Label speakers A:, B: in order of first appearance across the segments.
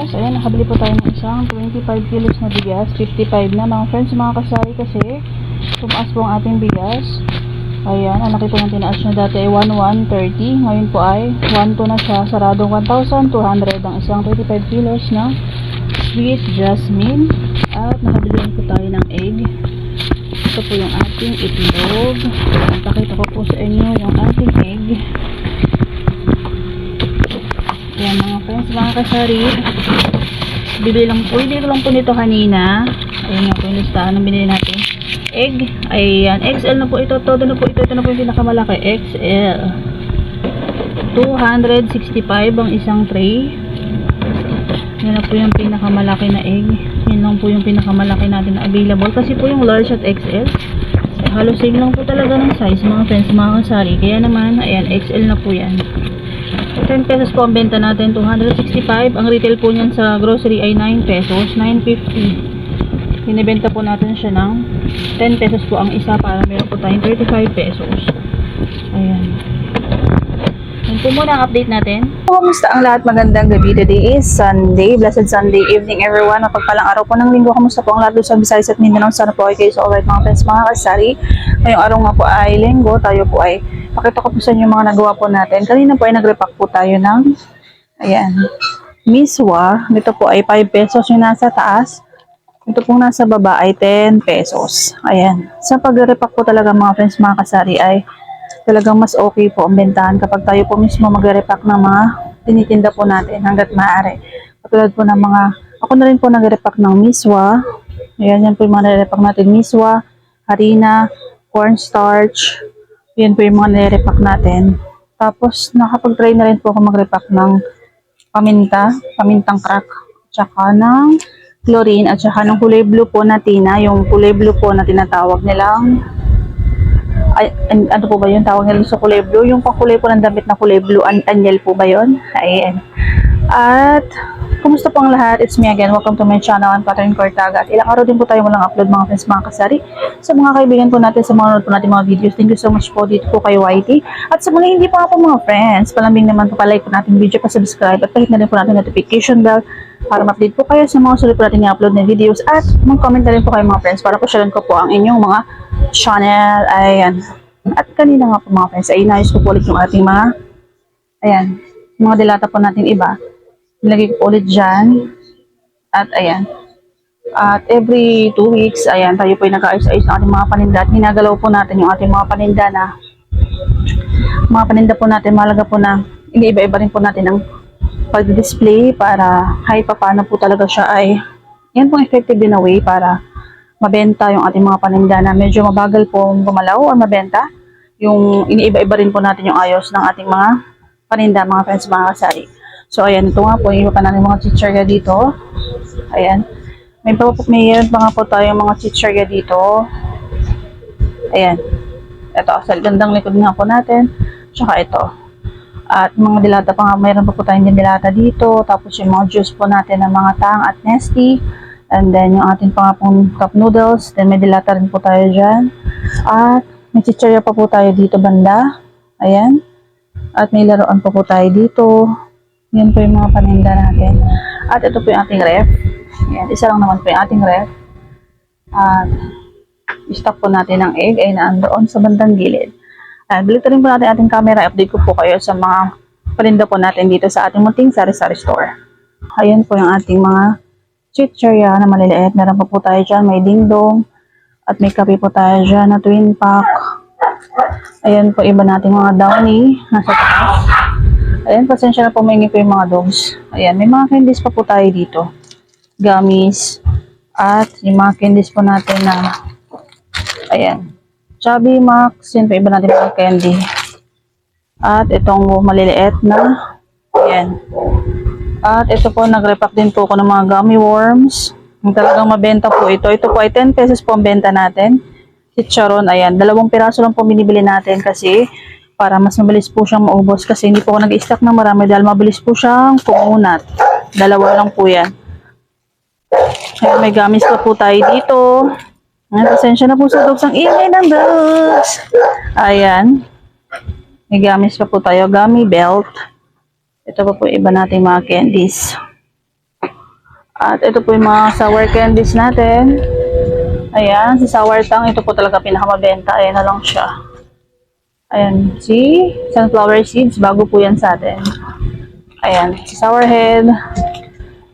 A: friends, ayan, nakabili po tayo ng isang 25 kilos na bigas. 55 na mga friends, mga kasari, kasi tumaas po ang ating bigas. Ayan, ang laki po ng tinaas nyo dati ay 1,130. Ngayon po ay 1,2 na siya. Saradong 1,200 ang isang 25 kilos na sweet jasmine. At nakabili po tayo ng egg. Ito po yung ating itlog. Pakita ko po sa inyo yung ating egg. Ayan mga friends, mga kasari, bili ko lang po nito kanina. Ayan nga po yung listahan ng binili natin. Egg, ayan, XL na po ito, todo na po ito, ito na po yung pinakamalaki, XL. 265 ang isang tray. Yan na po yung pinakamalaki na egg. Yan lang po yung pinakamalaki natin na available. Kasi po yung large at XL, halos same lang po talaga ng size mga friends, mga kasari. Kaya naman, ayan, XL na po yan. 10 pesos po ang benta natin, 265. Ang retail po niyan sa grocery ay 9 pesos, 9.50. Binibenta po natin siya ng 10 pesos po ang isa para meron po tayong 35 pesos. Ayan. Yan po muna ang update natin.
B: Kumusta ang lahat? Magandang gabi. Today is Sunday. Blessed Sunday evening everyone. Mapagpalang araw po ng linggo. Kamusta po ang lahat sa Visayas at Mindanao? Sana po ay kayo sa alright mga friends, mga kasari. Ngayong araw nga po ay linggo. Tayo po ay pakita ko po sa inyo mga nagawa po natin. Kanina po ay nagrepack po tayo ng ayan, miswa. Dito po ay 5 pesos yung nasa taas. Ito pong nasa baba ay 10 pesos. Ayan. Sa pag-repack po talaga mga friends, mga kasari ay talagang mas okay po ang bentahan kapag tayo po mismo mag-repack ng mga tinitinda po natin hanggat maaari. Katulad po ng mga, ako na rin po nag-repack ng miswa. Ayan, yan po yung mga nare-repack natin. Miswa, harina, cornstarch. Yan po yung mga nare-repack natin. Tapos, nakapag-try na rin po ako mag-repack ng pamintang crack, tsaka ng chlorine, at tsaka ng kulay blue po na tina. Yung kulay blue po na tinatawag nilang ay, ano po ba yun? Tawag nila sa kulay blue. Yung pakulay po ng damit na kulay blue. Anyel po ba yun? Ayan. At, kumusta po ang lahat? It's me again. Welcome to my channel. I'm Catherine Cortaga. At ilang araw din po tayo walang upload mga friends, mga kasari. Sa mga kaibigan po natin, sa mga nanonood po natin mga videos. Thank you so much po dito po kay YT. At sa mga hindi pa po mga friends, palambing naman po palike po natin video, pa-subscribe at pahit na rin po natin notification bell para ma-update po kayo sa mga sulit po natin i-upload na videos. At mag-comment na rin po kayo mga friends para po sharean ko po ang inyong mga channel. Ayan. At kanina nga po mga friends, ay inayos ko po ulit yung ating mga ayan, mga dilata po natin iba. Nilagay ko ulit dyan. At ayan. At every 2 weeks, ayan, tayo po ay nag-ayos-ayos ng ating mga paninda. At ginagalaw po natin yung ating mga paninda na mga paninda po natin. Mahalaga po na iniiba-iba rin po natin ang pag-display para kahit pa paano po talaga siya ay yan pong effective din na way para mabenta yung ating mga paninda na medyo mabagal po gumalaw o mabenta. Yung iniiba-iba rin po natin yung ayos ng ating mga paninda, mga friends, mga kasari. So, ayan, ito nga po, yung pa natin mga chichirya dito. Ayan. Mayroon pa nga po tayong mga chichirya dito. Ayan. Ito, sa gandang likod nga po natin. Tsaka ito. At mga dilata pa nga, mayroon pa po tayong dilata dito. Tapos yung mga juice po natin ng mga tang at nesty. And then, yung ating pa nga pong cup noodles. Then, may dilata rin po tayo dyan. At may chichirya pa po tayo dito banda. Ayan. At may laruan pa po tayo dito. Yan po yung mga paninda natin. At ito po yung ating ref. Yan, isa lang naman po yung ating ref. At stock po natin ng egg ay naandoon sa bandang gilid. At balita rin po natin ating camera. Update ko po kayo sa mga paninda po natin dito sa ating munting sari-sari store. Ayan po yung ating mga chichirya na maliliit. Meron pa po tayo dyan. May dingdong. At may kape po tayo dyan na twin pack. Ayan po iba nating mga downy. Nasa taas. Ayan, pasensya na po, maingi po yung mga dogs. Ayan, may mga candies pa po tayo dito. Gummies. At yung mga candies po natin na, ayan, Chubby Max. Yan po iba natin mga candy. At itong maliliit na, ayan. At ito po, nag-repack din po ako ng mga gummy worms. Yung talagang mabenta po ito. Ito po ay 10 pesos po ang benta natin. Chicharon, ayan. 2 piraso lang po binibili natin kasi para mas mabilis po siyang maubos kasi hindi po ako nag-i-stock ng marami dahil mabilis po siyang kumunat. 2 lang po yan. Ayan, may gamis pa po tayo dito. Ayan, pasensya na po sa dogs. Ang ingay ng dogs. Ayan. May gamis pa po tayo. Gummy belt. Ito pa po iba natin mga candies. At ito po yung mga sour candies natin. Ayan, si sour tang, ito po talaga pinakamabenta. Ayan na lang siya. Ayan, si sunflower seeds, bago po yan sa atin. Ayan, si sour head.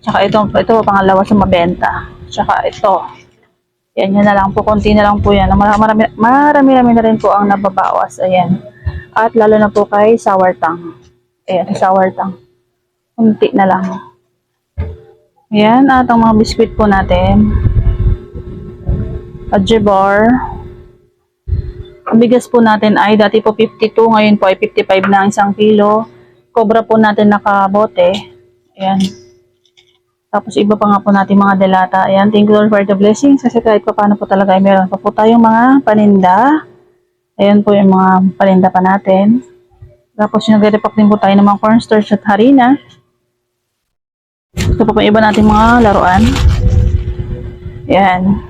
B: Tsaka ito po pangalawa sa mabenta. Tsaka ito. Yan, yan na lang po, konti na lang po yan. Marami na rin po ang nababawas. Ayan. At lalo na po kay sour tang. Ayan, si sour tang. Kunti na lang. Ayan, at ang mga biskwit po natin. Adjebar. Ang bigas po natin ay dati po 52, ngayon po ay 55 na ang 1 kilo. Cobra po natin nakabote. Ayan. Tapos iba pa nga po natin mga delata. Ayan, thank you Lord for the blessings. Kasi kahit pa paano po talaga ay meron pa po tayong mga paninda. Ayan po yung mga paninda pa natin. Tapos nagre-repack din po tayo ng mga cornstarch at harina. Ito po iba natin mga laruan. Ayan.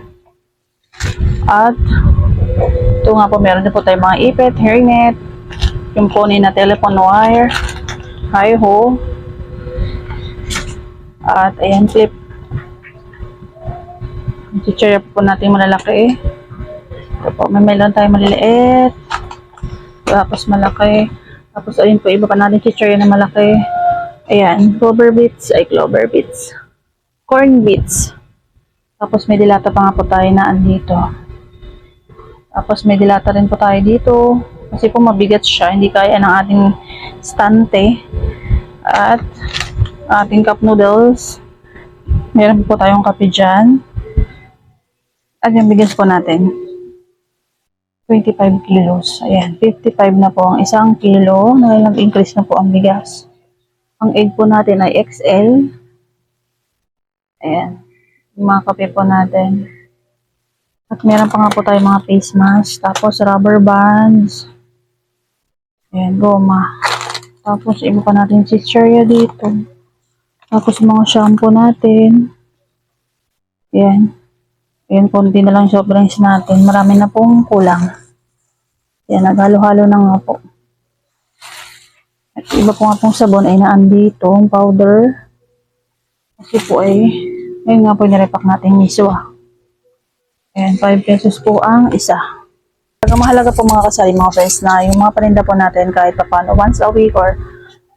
B: At ito nga po, meron din po tayong mga ipit, hairnet, yung pony na telephone wire, hi-ho, at ayan, clip. Chichirya po natin malalaki. Ito po, may melon tayo maliliit, tapos malaki. Tapos ayun po, iba pa natin chichirya na malaki. Ayan, clover beets, corn beets. Tapos may dilata pa nga po tayo na andito. Tapos may dilata rin po tayo dito. Kasi po mabigat siya. Hindi kaya ng ating stante. At ating cup noodles. Meron po tayong kape dyan. At yung bigas po natin. 25 kilos. Ayan. 55 na po ang 1 kilo. Nag-increase na po ang bigas. Ang egg po natin ay XL. Ayan. Yung mga kape po natin. At meron pa nga po tayo mga face mask. Tapos rubber bands. Ayan, goma. Tapos iba pa natin si chichirya dito. Tapos mga shampoo natin. Ayan. Ayan, konti na lang soft drinks natin. Marami na pong kulang. Ayan, naghalo-halo na nga po. At iba po nga pong sabon ay naandito. Powder. Kasi po ay, ngayon nga po nirepack natin miswa. Ayan, 5 pesos po ang isa. Mahalaga po mga kasali, mga friends, na yung mga paninda po natin kahit paano once a week or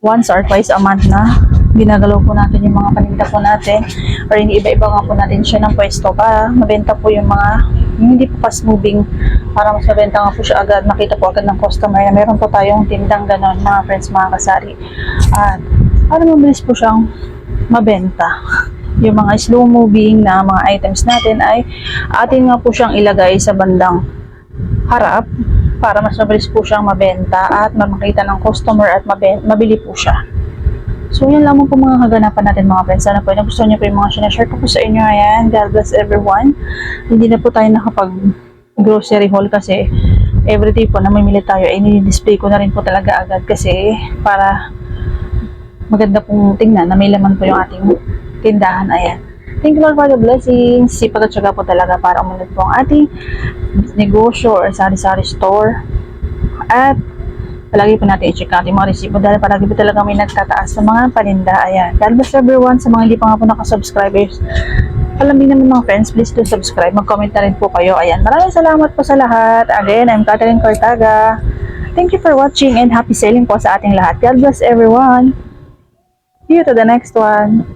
B: once or twice a month na ginagalaw po natin yung mga paninda po natin or iniiba-iba nga po natin siya ng pwesto para mabenta po yung mga hindi po fast moving, para mas mabenta nga po siya agad, makita po agad ng customer na meron po tayong tindang ganon, mga friends, mga kasari. At para mabilis po siyang mabenta. Yung mga slow moving na mga items natin ay atin nga po siyang ilagay sa bandang harap para mas mabilis po siyang mabenta at makita ng customer at mabili po siya. So yun lamang po mga kaganapan natin mga friends. Sana po nagustuhan niyo po yung mga sinashare ko po sa inyo. Ayan, God bless everyone. Hindi na po tayo nakapag grocery haul kasi everyday po na mamili tayo ay nini-display ko na rin po talaga agad kasi para maganda pong tingnan na may laman po yung ating tindahan. Ayan. Thank you Lord for the blessings. Sipag at syaga po talaga para umunod po ang ating negosyo or sari-sari store. At palagi po natin i-check natin mga resibo dahil palagi po talaga may nagtataas sa mga paninda. Ayan. God bless everyone. Sa mga hindi pa nga po nakasubscribers, palambing naman mga friends, please do subscribe. Mag-comment na rin po kayo. Ayan. Maraming salamat po sa lahat. Again, I'm Catherine Cortaga. Thank you for watching and happy selling po sa ating lahat. God bless everyone. See you to the next one.